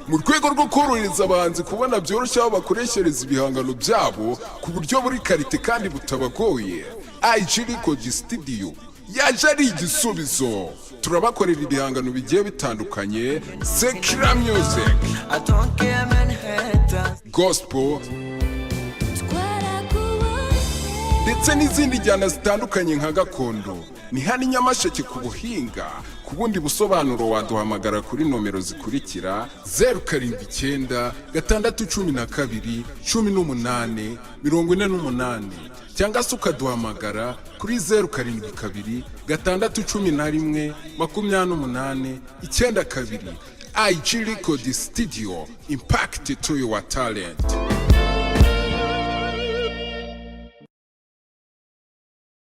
mu rwego rwo korohereza abahanzi kubona byoroshye aho bakoreshereza ibihangano byabo ku buryo buri karite kandi butabagoye, IG Record Studio yaje ari igisubizo. Turabakorera ibihangano bigiye bitandukanye: Secular music, gospel, ndetse n'izindi njyana zitandukanye nka gakondo. Ni hano i Nyamasheke ku Buhinga. Ku bundi busobanuro waduhamagara kuri nomero zikurikira: 079 612 18 48, cyangwa se ukaduhamagara kuri 072 611 28 92. IG Record Studio, impact to your talent.